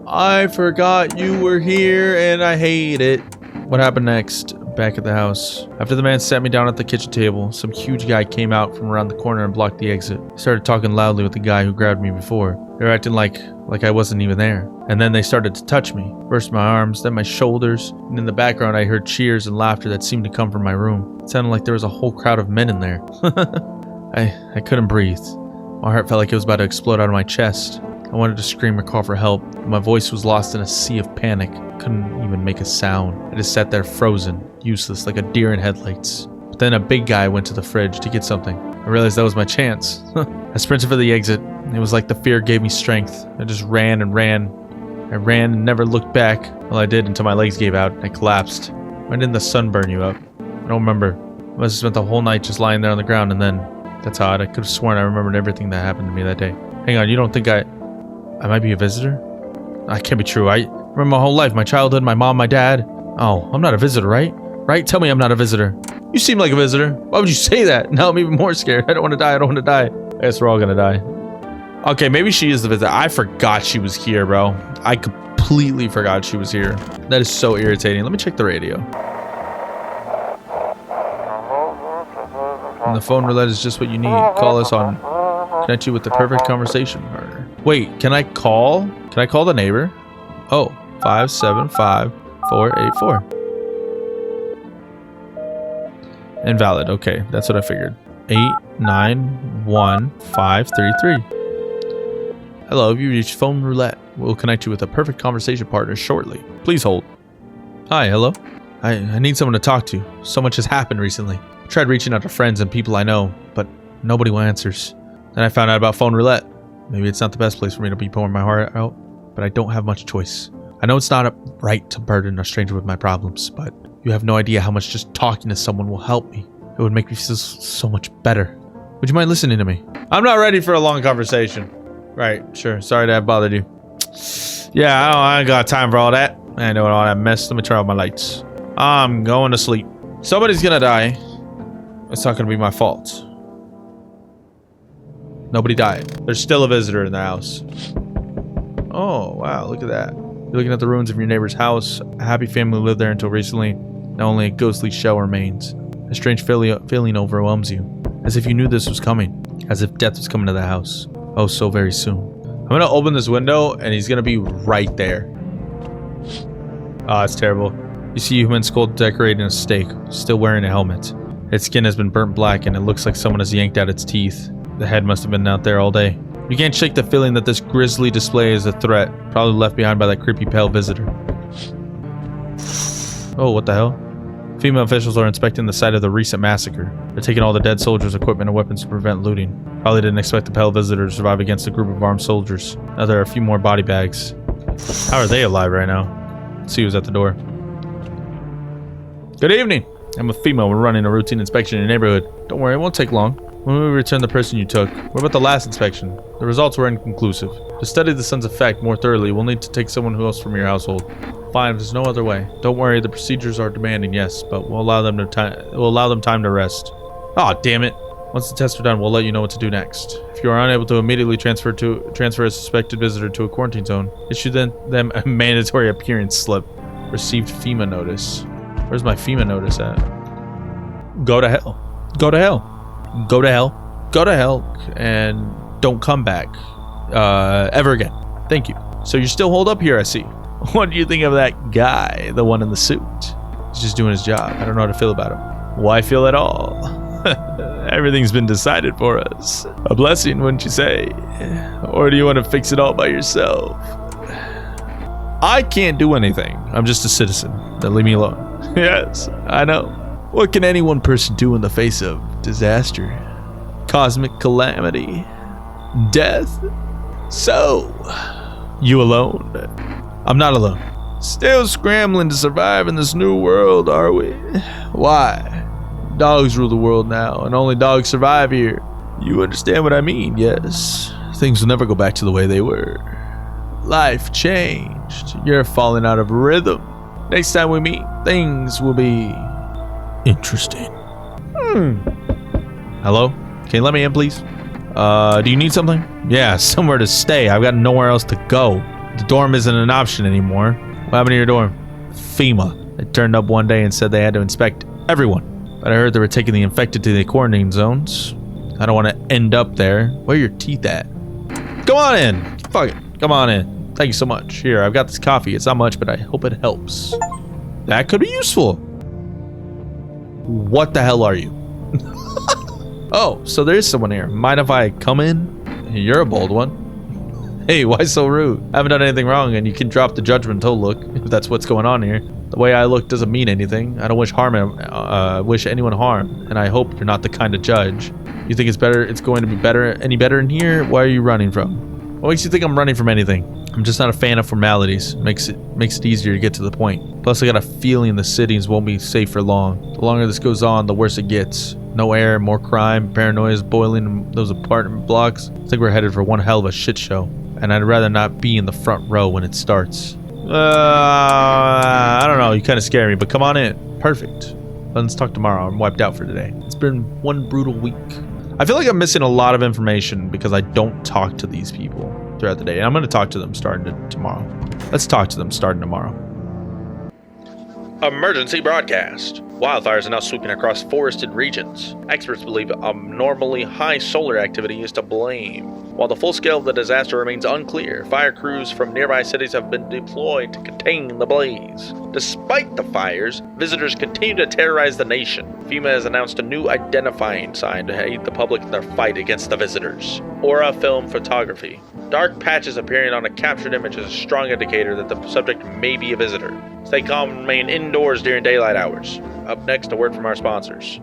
I forgot you were here and I hate it. What happened next? Back at the house. After the man sat me down at the kitchen table, some huge guy came out from around the corner and blocked the exit. He started talking loudly with the guy who grabbed me before. They were acting like I wasn't even there. And then they started to touch me. First my arms, then my shoulders. And in the background I heard cheers and laughter that seemed to come from my room. It sounded like there was a whole crowd of men in there. I couldn't breathe. My heart felt like it was about to explode out of my chest. I wanted to scream or call for help, but my voice was lost in a sea of panic. I couldn't even make a sound. I just sat there frozen, useless, like a deer in headlights. But then a big guy went to the fridge to get something. I realized that was my chance. I sprinted for the exit. It was like the fear gave me strength. I just ran and ran. I ran and never looked back. Well, I did until my legs gave out and I collapsed. When didn't the sun burn you up? I don't remember. I must have spent the whole night just lying there on the ground, and then... That's odd. I could have sworn I remembered everything that happened to me that day. Hang on, you don't think I might be a visitor? That can't be true. I remember my whole life, my childhood, my mom, my dad. Oh, I'm not a visitor, right? Right? Tell me I'm not a visitor. You seem like a visitor. Why would you say that? Now I'm even more scared. I don't want to die. I don't want to die. I guess we're all gonna die. Okay, maybe she is the visitor. I forgot she was here, bro. I completely forgot she was here. That is so irritating. Let me check the radio. And the phone roulette is just what you need. Call us on. Connect you with the perfect conversation partner. Wait, can I call? Can I call the neighbor? Oh, 575-484. Invalid. Okay, that's what I figured. 891533. Hello, you reached phone roulette. We'll connect you with a perfect conversation partner shortly. Please hold. Hi, hello. I need someone to talk to. So much has happened recently. I tried reaching out to friends and people I know, but nobody answers. Then I found out about phone roulette. Maybe it's not the best place for me to be pouring my heart out, but I don't have much choice. I know it's not right to burden a stranger with my problems, but you have no idea how much just talking to someone will help me. It would make me feel so much better. Would you mind listening to me? I'm not ready for a long conversation. Right, sure. Sorry to have bothered you. Yeah, I ain't got time for all that. I know all that mess. Let me turn off my lights. I'm going to sleep. Somebody's gonna die. It's not gonna be my fault. Nobody died. There's still a visitor in the house. Oh, wow. Look at that. You're looking at the ruins of your neighbor's house. A happy family lived there until recently. Now only a ghostly shell remains. A strange feeling overwhelms you. As if you knew this was coming. As if death was coming to the house. Oh, so very soon. I'm gonna open this window and he's gonna be right there. Oh, it's terrible. You see a human skull decorated in a stake, still wearing a helmet. Its skin has been burnt black and it looks like someone has yanked out its teeth. The head must have been out there all day. You can't shake the feeling that this grisly display is a threat, probably left behind by that creepy pale visitor. Oh, what the hell? Female officials are inspecting the site of the recent massacre. They're taking all the dead soldiers' equipment and weapons to prevent looting. Probably didn't expect the pale visitor to survive against a group of armed soldiers. Now there are a few more body bags. How are they alive right now? Let's see who's at the door. Good evening. I'm a female. We're running a routine inspection in your neighborhood. Don't worry, it won't take long. When we return the person you took, what about the last inspection? The results were inconclusive. To study the sun's effect more thoroughly, we'll need to take someone else from your household. Fine, if there's no other way. Don't worry, the procedures are demanding, yes, but we'll allow them time to rest. Aw, damn it. Once the tests are done, we'll let you know what to do next. If you are unable to immediately transfer a suspected visitor to a quarantine zone, issue them a mandatory appearance slip. Received FEMA notice. Where's my FEMA notice at? Go to hell. Go to hell. Go to hell. Go to hell. And don't come back. Ever again. Thank you. So you're still holed up here, I see. What do you think of that guy? The one in the suit. He's just doing his job. I don't know how to feel about him. Why feel at all? Everything's been decided for us. A blessing, wouldn't you say? Or do you want to fix it all by yourself? I can't do anything. I'm just a citizen. Then leave me alone. Yes, I know. What can any one person do in the face of disaster? Cosmic calamity? Death? So, you alone? I'm not alone. Still scrambling to survive in this new world, are we? Why? Dogs rule the world now, and only dogs survive here. You understand what I mean, yes? Things will never go back to the way they were. Life changed. You're falling out of rhythm. Next time we meet, things will be interesting. Hello? Can you let me in, please? Do you need something? Yeah, somewhere to stay. I've got nowhere else to go. The dorm isn't an option anymore. What happened to your dorm? FEMA. They turned up one day and said they had to inspect everyone. But I heard they were taking the infected to the quarantine zones. I don't want to end up there. Where are your teeth at? Come on in. Fuck it. Come on in. Thank you so much. Here, I've got this coffee. It's not much, but I hope it helps. That could be useful. What the hell are you? Oh, so there is someone here. Mind if I come in? You're a bold one. Hey, why so rude? I haven't done anything wrong, and you can drop the judgmental look if that's what's going on here. The way I look doesn't mean anything. I don't wish wish anyone harm, and I hope you're not the kind of judge. You think it's better? It's going to be any better in here? Why are you running from? What makes you think I'm running from anything? I'm just not a fan of formalities. Makes it easier to get to the point. Plus, I got a feeling the cities won't be safe for long. The longer this goes on, the worse it gets. No air, more crime, paranoia is boiling in those apartment blocks. I think we're headed for one hell of a shit show, and I'd rather not be in the front row when it starts. I don't know. You kind of scare me, but come on in. Perfect. Let's talk tomorrow. I'm wiped out for today. It's been one brutal week. I feel like I'm missing a lot of information because I don't talk to these people throughout the day. And I'm going to talk to them starting tomorrow. Let's talk to them starting tomorrow. Emergency broadcast. Wildfires are now sweeping across forested regions. Experts believe abnormally high solar activity is to blame. While the full scale of the disaster remains unclear, fire crews from nearby cities have been deployed to contain the blaze. Despite the fires, visitors continue to terrorize the nation. FEMA has announced a new identifying sign to aid the public in their fight against the visitors. Aura film photography. Dark patches appearing on a captured image is a strong indicator that the subject may be a visitor. Stay calm and remain indoors during daylight hours. Up next, a word from our sponsors.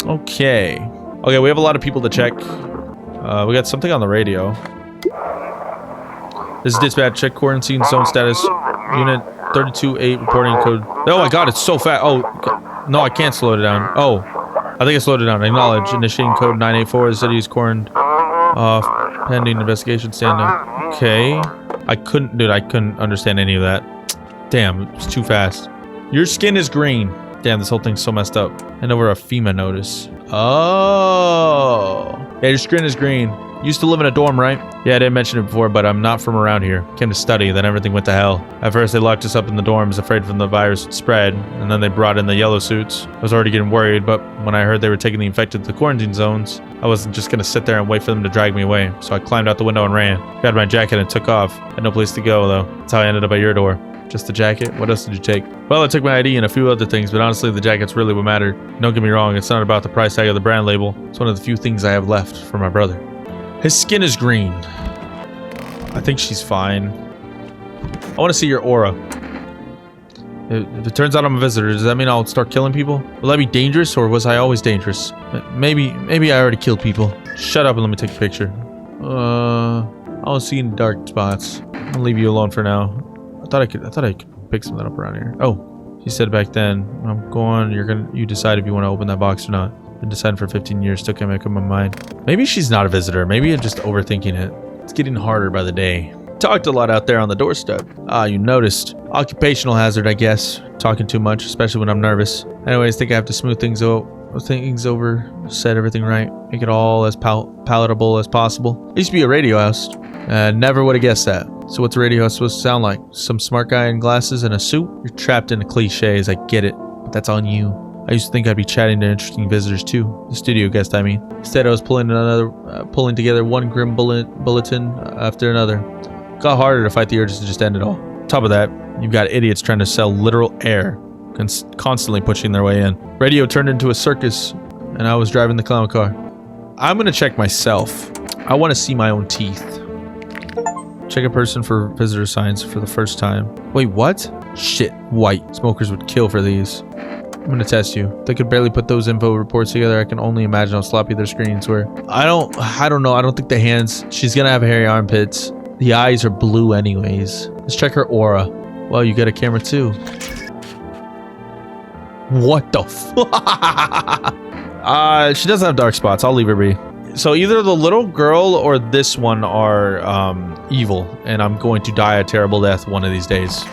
Okay, we have a lot of people to check. We got something on the radio. This is dispatch. Check quarantine zone status. Unit 32-8 reporting code. Oh my god, it's so fast. Oh, no, I can't slow it down. Oh, I think I slowed it down. Acknowledge. Initiating code 984. The city is quarantined. Pending investigation. Stand up. Okay. I couldn't understand any of that. Damn, it was too fast. Your skin is green. Damn, this whole thing's so messed up. And over a FEMA notice. Oh. Yeah, your skin is green. Used to live in a dorm, right? Yeah, I didn't mention it before, but I'm not from around here. Came to study, then everything went to hell. At first, they locked us up in the dorms, afraid from the virus would spread, and then they brought in the yellow suits. I was already getting worried, but when I heard they were taking the infected to the quarantine zones, I wasn't just gonna sit there and wait for them to drag me away. So I climbed out the window and ran. Grabbed my jacket and took off. Had no place to go, though. That's how I ended up at your door. Just the jacket? What else did you take? Well, I took my ID and a few other things, but honestly, the jacket's really what mattered. Don't get me wrong, it's not about the price tag of the brand label. It's one of the few things I have left for my brother. His skin is green. I think she's fine. I want to see your aura. If it turns out I'm a visitor, does that mean I'll start killing people? Will that be dangerous, or was I always dangerous? Maybe I already killed people. Shut up and let me take a picture. I don't see any dark spots. I'll leave you alone for now. I thought I could pick something up around here. Oh, she said back then, I'm going, you decide if you want to open that box or not. Been deciding for 15 years, still can't make up my mind. Maybe she's not a visitor. Maybe I'm just overthinking it. It's getting harder by the day. Talked a lot out there on the doorstep. Ah, you noticed. Occupational hazard, I guess. Talking too much, especially when I'm nervous. Anyways, think I have to smooth things over, set everything right, make it all as palatable as possible. I used to be a radio host. Never would have guessed that. So what's a radio host supposed to sound like? Some smart guy in glasses and a suit? You're trapped in the cliches, I get it. But that's on you. I used to think I'd be chatting to interesting visitors too. The studio guest, I mean. Instead, I was pulling together one grim bulletin after another. It got harder to fight the urges to just end it all. On top of that, you've got idiots trying to sell literal air, constantly pushing their way in. Radio turned into a circus, and I was driving the clown car. I'm gonna check myself. I want to see my own teeth. Check a person for visitor signs for the first time. Wait, what? Shit, white. Smokers would kill for these. I'm gonna test you. They could barely put those info reports together. I can only imagine how sloppy their screenings were. I don't know. I don't think the hands. She's gonna have hairy armpits. The eyes are blue anyways. Let's check her aura. Well, you got a camera too. What the she doesn't have dark spots. I'll leave her be. So either the little girl or this one are evil, and I'm going to die a terrible death one of these days.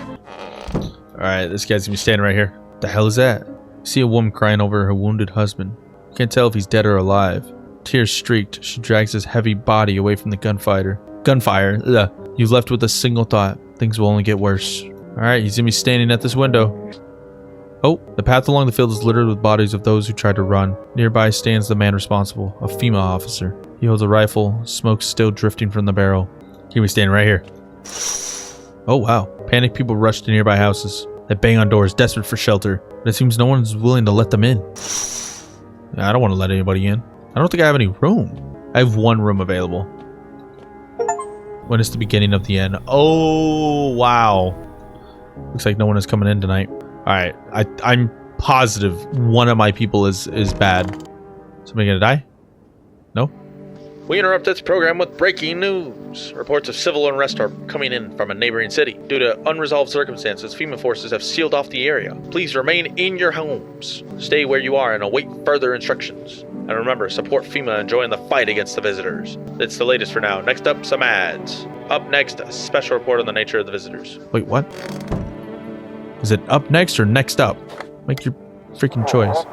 Alright, this guy's gonna be standing right here. What the hell is that? I see a woman crying over her wounded husband. Can't tell if he's dead or alive. Tears streaked, she drags his heavy body away from the gunfire. Ugh. You've left with a single thought. Things will only get worse. Alright, he's gonna be standing at this window. Oh, the path along the field is littered with bodies of those who tried to run. Nearby stands the man responsible, a FEMA officer. He holds a rifle, smoke still drifting from the barrel. He'll be standing right here. Oh wow. Panicked people rush to nearby houses. They bang on doors, desperate for shelter. But it seems no one's willing to let them in. I don't want to let anybody in. I don't think I have any room. I have one room available. When is the beginning of the end? Oh, wow. Looks like no one is coming in tonight. Alright, I'm positive one of my people is bad. Somebody gonna die? No? We interrupt this program with breaking news. Reports of civil unrest are coming in from a neighboring city. Due to unresolved circumstances, FEMA forces have sealed off the area. Please remain in your homes. Stay where you are and await further instructions. And remember, support FEMA and join the fight against the visitors. That's the latest for now. Next up, some ads. Up next, a special report on the nature of the visitors. Wait, what? Is it up next or next up? Make your freaking choice.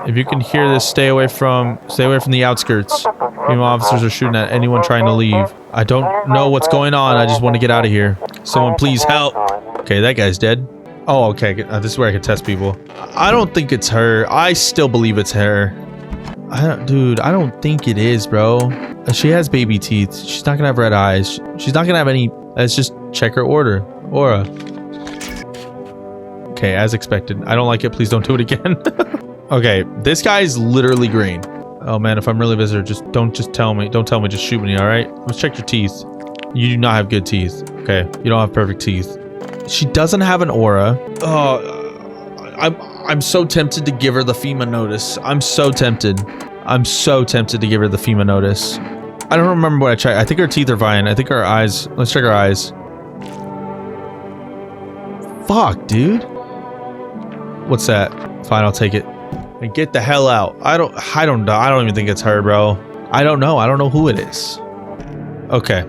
If you can hear this, stay away from the outskirts. FEMA officers are shooting at anyone trying to leave. I don't know what's going on. I just want to get out of here. Someone please help. Okay, that guy's dead. Oh, okay. This is where I can test people. I don't think it's her. I still believe it's her. Dude, I don't think it is, bro. She has baby teeth. She's not gonna have red eyes. She's not gonna have any. Let's just check her aura. Okay, as expected. I don't like it. Please don't do it again. Okay, this guy's literally green. Oh man, if I'm really a visitor, don't tell me. Don't tell me, just shoot me, alright? Let's check your teeth. You do not have good teeth. Okay, you don't have perfect teeth. She doesn't have an aura. I'm so tempted to give her the FEMA notice. I'm so tempted. I'm so tempted to give her the FEMA notice. I don't remember what I checked. I think her teeth are fine. I think her eyes. Let's check her eyes. Fuck, dude. What's that? Fine, I'll take it. And get the hell out. I don't even think it's her, bro. I don't know who it is. Okay.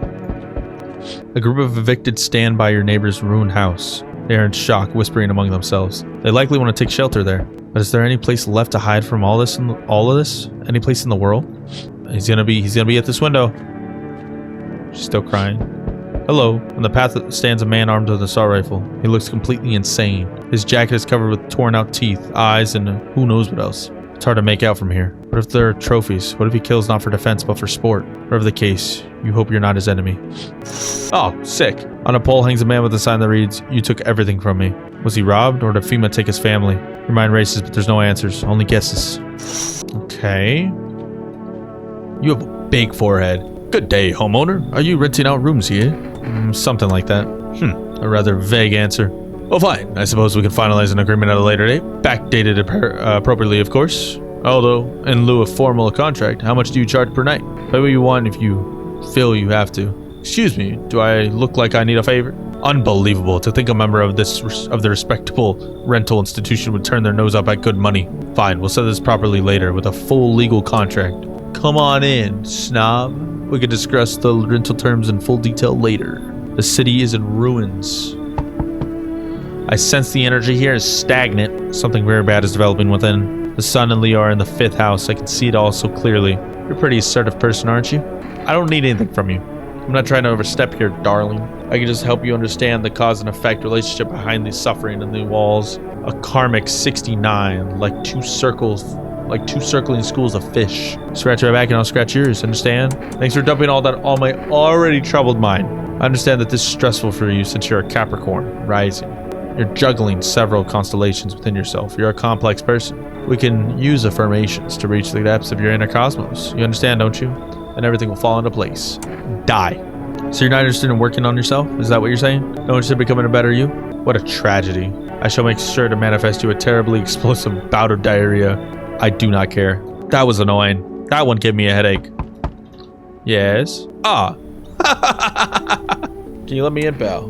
A group of evicted stand by your neighbor's ruined house. They are in shock, whispering among themselves. They likely want to take shelter there. But is there any place left to hide from all of this? Any place in the world? He's gonna be at this window. She's still crying. Hello. On the path stands a man armed with an assault rifle. He looks completely insane. His jacket is covered with torn out teeth, eyes, and who knows what else. It's hard to make out from here. What if there are trophies? What if he kills not for defense but for sport? Whatever the case, you hope you're not his enemy. Oh, sick. On a pole hangs a man with a sign that reads, "You took everything from me." Was he robbed, or did FEMA take his family? Your mind races, but there's no answers, only guesses. Okay. You have a big forehead. Good day, homeowner. Are you renting out rooms here? Something like that. A rather vague answer. Well, fine. I suppose we can finalize an agreement at a later date. Backdated appropriately, of course. Although, in lieu of formal contract, how much do you charge per night? Pay what you want if you feel you have to. Excuse me, do I look like I need a favor? Unbelievable to think a member of the respectable rental institution would turn their nose up at good money. Fine, we'll set this properly later with a full legal contract. Come on in, snob. We can discuss the rental terms in full detail later. The city is in ruins. I sense the energy here is stagnant. Something very bad is developing within. The sun and Leo are in the 5th house. I can see it all so clearly. You're a pretty assertive person, aren't you? I don't need anything from you. I'm not trying to overstep here, darling. I can just help you understand the cause and effect relationship behind the suffering in the walls. A karmic 69, like two circling schools of fish. Scratch my back and I'll scratch yours, understand? Thanks for dumping all that on my already troubled mind. I understand that this is stressful for you since you're a Capricorn, rising. You're juggling several constellations within yourself. You're a complex person. We can use affirmations to reach the depths of your inner cosmos. You understand, don't you? And everything will fall into place. Die. So you're not interested in working on yourself? Is that what you're saying? No interested in becoming a better you? What a tragedy. I shall make sure to manifest you a terribly explosive bout of diarrhea. I do not care. That was annoying. That one gave me a headache. Yes? Ah. Can you let me in, pal?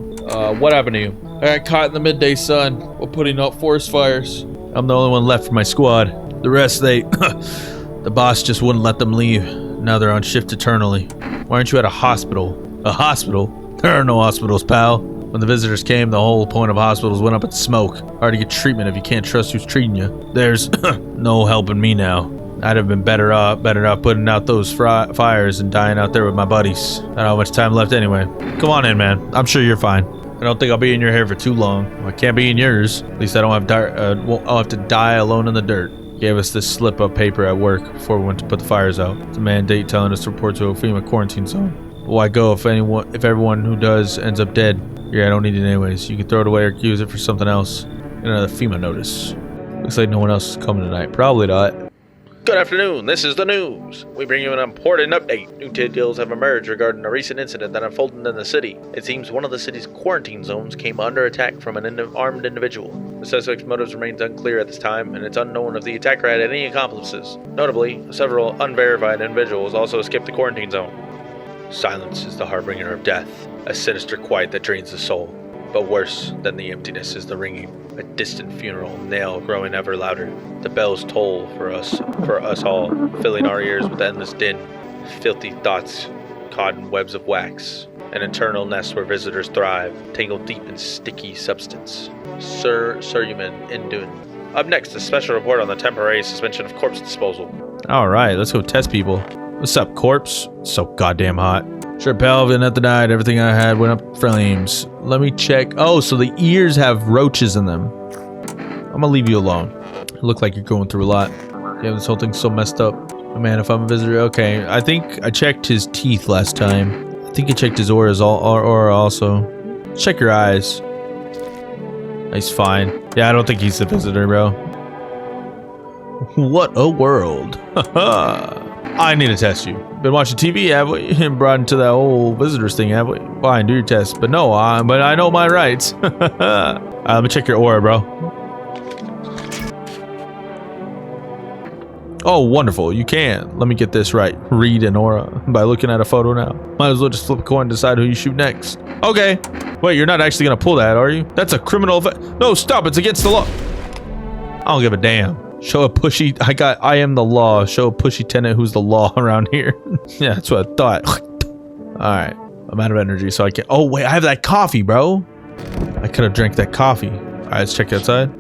What happened to you? I got caught in the midday sun while putting out forest fires. I'm the only one left from my squad. The rest, the boss just wouldn't let them leave. Now they're on shift eternally. Why aren't you at a hospital? A hospital? There are no hospitals, pal. When the visitors came, the whole point of hospitals went up in smoke. Hard to get treatment if you can't trust who's treating you. There's no helping me now. I'd have been better off putting out those fires and dying out there with my buddies. I don't have much time left anyway. Come on in, man. I'm sure you're fine. I don't think I'll be in your hair for too long. I can't be in yours. At least I don't have I'll have to die alone in the dirt. Gave us this slip of paper at work before we went to put the fires out. It's a mandate telling us to report to a FEMA quarantine zone. Why go if everyone who does ends up dead? Yeah, I don't need it anyways. You can throw it away or use it for something else. Get another FEMA notice. Looks like no one else is coming tonight. Probably not. Good afternoon, this is the news. We bring you an important update. New details have emerged regarding a recent incident that unfolded in the city. It seems one of the city's quarantine zones came under attack from an armed individual. The suspect's motives remains unclear at this time, and it's unknown if the attacker had any accomplices. Notably, several unverified individuals also escaped the quarantine zone. Silence is the harbinger of death, a sinister quiet that drains the soul. But worse than the emptiness is the ringing, a distant funeral knell growing ever louder. The bells toll for us all, filling our ears with endless din. Filthy thoughts caught in webs of wax, an eternal nest where visitors thrive, tangled deep in sticky substance. Sir Suryaman Indun. Up next, a special report on the temporary suspension of corpse disposal. Alright, let's go test people. What's up, corpse? So goddamn hot. Sure, pal, didn't have to die. Everything I had went up flames. Let me check. Oh, so the ears have roaches in them. I'm gonna leave you alone. You look like you're going through a lot. Yeah, this whole thing's so messed up. Oh, man, if I'm a visitor, okay. I think I checked his teeth last time. I think I checked his aura also. Check your eyes. He's fine. Yeah, I don't think he's a visitor, bro. What a world. I need to test you. Been watching TV, have we? And brought into that whole visitors thing, have we? Fine, do your test. But no, but I know my rights. Let me check your aura, bro. Oh, wonderful. You can. Let me get this right. Read an aura by looking at a photo now. Might as well just flip a coin and decide who you shoot next. Okay. Wait, you're not actually going to pull that, are you? That's a criminal No, stop. It's against the law. I don't give a damn. Show a pushy... I am the law. Show a pushy tenant who's the law around here. Yeah, that's what I thought. Alright. I'm out of energy, so I can't... Oh, wait. I have that coffee, bro. I could have drank that coffee. Alright, let's check outside.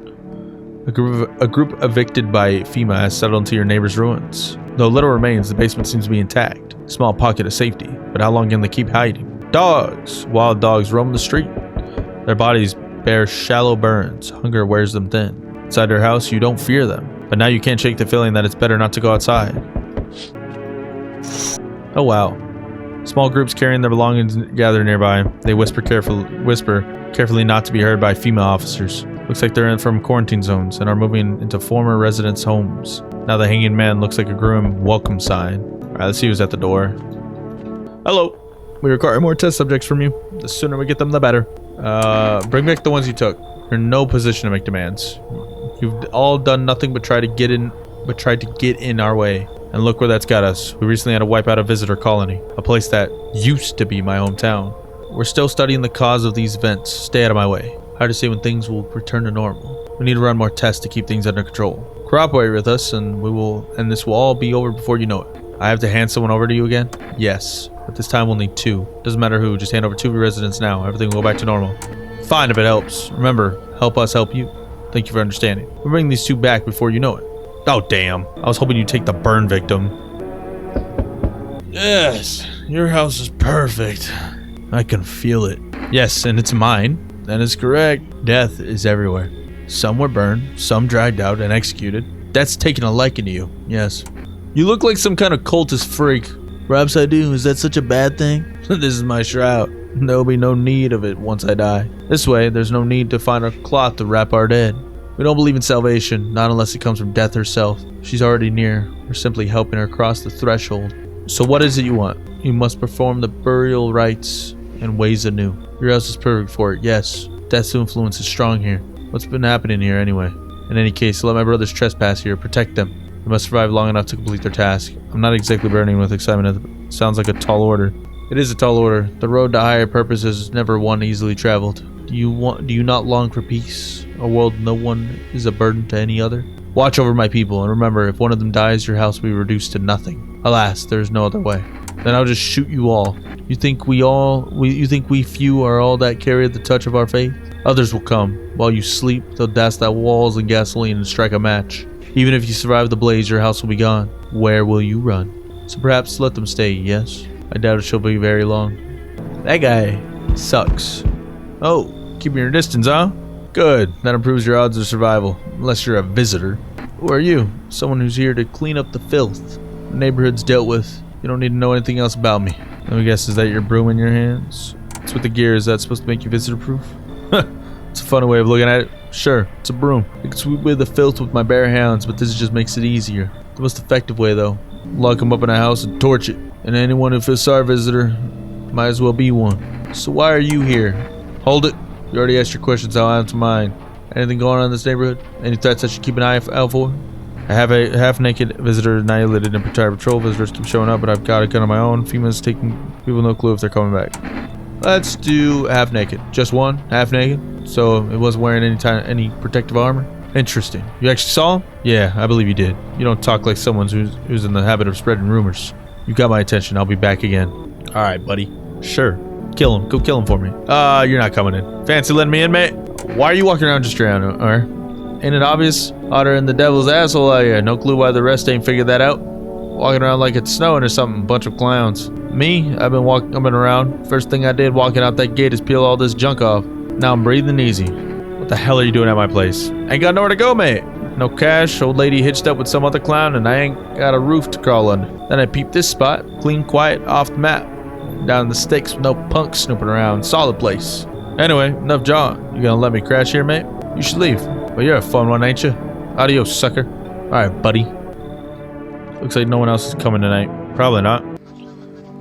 A group evicted by FEMA has settled into your neighbor's ruins. Though little remains, the basement seems to be intact. Small pocket of safety. But how long can they keep hiding? Dogs! Wild dogs roam the street. Their bodies bear shallow burns. Hunger wears them thin. Inside their house, you don't fear them. But now you can't shake the feeling that it's better not to go outside. Oh wow. Small groups carrying their belongings gather nearby. They whisper carefully not to be heard by FEMA officers. Looks like they're in from quarantine zones and are moving into former residents' homes. Now the hanging man looks like a grim welcome sign. Alright, let's see who's at the door. Hello. We require more test subjects from you. The sooner we get them, the better. Bring back the ones you took. You're in no position to make demands. You've all done nothing but tried to get in our way. And look where that's got us. We recently had to wipe out a visitor colony. A place that used to be my hometown. We're still studying the cause of these events. Stay out of my way. Hard to say when things will return to normal. We need to run more tests to keep things under control. Cooperate with us and this will all be over before you know it. I have to hand someone over to you again? Yes. But this time we'll need 2. Doesn't matter who, just hand over 2 residents now. Everything will go back to normal. Fine if it helps. Remember, help us help you. Thank you for understanding. We'll bring these 2 back before you know it. Oh, damn. I was hoping you'd take the burn victim. Yes, your house is perfect. I can feel it. Yes, and it's mine. That is correct. Death is everywhere. Some were burned, some dragged out and executed. That's taking a liking to you. Yes. You look like some kind of cultist freak. Perhaps I do. Is that such a bad thing? This is my shroud. There'll be no need of it once I die. This way, there's no need to find a cloth to wrap our dead. We don't believe in salvation, not unless it comes from death herself. She's already near. We're simply helping her cross the threshold. So what is it you want? You must perform the burial rites and ways anew. Your house is perfect for it, yes. Death's influence is strong here. What's been happening here anyway? In any case, let my brothers trespass here. Protect them. They must survive long enough to complete their task. I'm not exactly burning with excitement. It sounds like a tall order. It is a tall order. The road to higher purposes is never one easily traveled. Do you not long for peace? A world no one is a burden to any other? Watch over my people, and remember, if one of them dies, your house will be reduced to nothing. Alas, there is no other way. Then I'll just shoot you all. You think we few are all that carry the touch of our faith? Others will come. While you sleep, they'll douse the walls in gasoline and strike a match. Even if you survive the blaze, your house will be gone. Where will you run? So perhaps let them stay, yes? I doubt it she'll be very long. That guy sucks. Oh, keeping your distance, huh? Good. That improves your odds of survival. Unless you're a visitor. Who are you? Someone who's here to clean up the filth. The neighborhood's dealt with. You don't need to know anything else about me. Let me guess, is that your broom in your hands? What's with the gear? Is that supposed to make you visitor-proof? It's a funny way of looking at it. Sure, it's a broom. I can sweep away the filth with my bare hands, but this just makes it easier. The most effective way, though. Lock them up in a house and torch it. And anyone who feels sorry visitor might as well be one. So why are you here? Hold it. You already asked your questions, I'll answer mine. Anything going on in this neighborhood? Any threats I should keep an eye out for? I have a half-naked visitor annihilated and retired patrol. Visitors keep showing up, but I've got a gun of my own. Females taking people no clue if they're coming back. Let's do half-naked. Just one? Half-naked? So it wasn't wearing any protective armor? Interesting. You actually saw him? Yeah, I believe you did. You don't talk like someone who's in the habit of spreading rumors. You got my attention. I'll be back again. Alright, buddy. Sure. Kill him. Go kill him for me. You're not coming in. Fancy letting me in, mate? Why are you walking around just around, or? Ain't it obvious? Hotter in the devil's asshole out here. No clue why the rest ain't figured that out. Walking around like it's snowing or something. Bunch of clowns. Me? I've been around. First thing I did walking out that gate is peel all this junk off. Now I'm breathing easy. What the hell are you doing at my place? Ain't got nowhere to go, mate. No cash, old lady hitched up with some other clown, and I ain't got a roof to crawl under. Then I peeped this spot. Clean, quiet, off the map. Down in the sticks with no punks snooping around. Solid place. Anyway, enough jawing. You gonna let me crash here, mate? You should leave. But you're a fun one, ain't you? Adios, sucker. Alright, buddy. Looks like no one else is coming tonight. Probably not.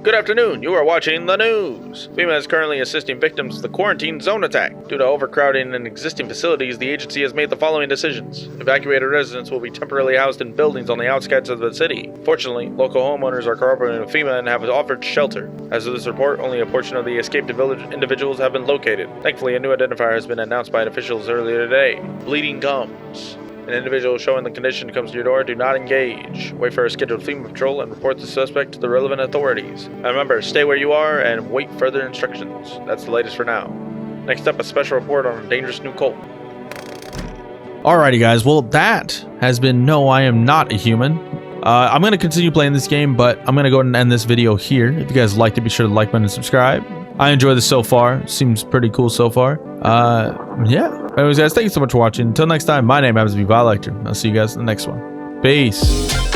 Good afternoon. You are watching the news. FEMA is currently assisting victims of the quarantine zone attack. Due to overcrowding in existing facilities, the agency has made the following decisions. Evacuated residents will be temporarily housed in buildings on the outskirts of the city. Fortunately, local homeowners are cooperating with FEMA and have offered shelter. As of this report, only a portion of the escaped individuals have been located. Thankfully, a new identifier has been announced by officials earlier today. Bleeding gums. An individual showing the condition comes to your door, do not engage. Wait for a scheduled FEMA patrol and report the suspect to the relevant authorities. And remember, stay where you are and wait further instructions. That's the latest for now. Next up, a special report on a dangerous new cult. Alrighty, guys. Well, that has been No, I Am Not a Human. I'm going to continue playing this game, but I'm going to go ahead and end this video here. If you guys liked it, be sure to like button and subscribe. I enjoy this so far. Seems pretty cool so far. Yeah. Anyways, guys, thank you so much for watching. Until next time, my name happens to be Vilector. I'll see you guys in the next one. Peace.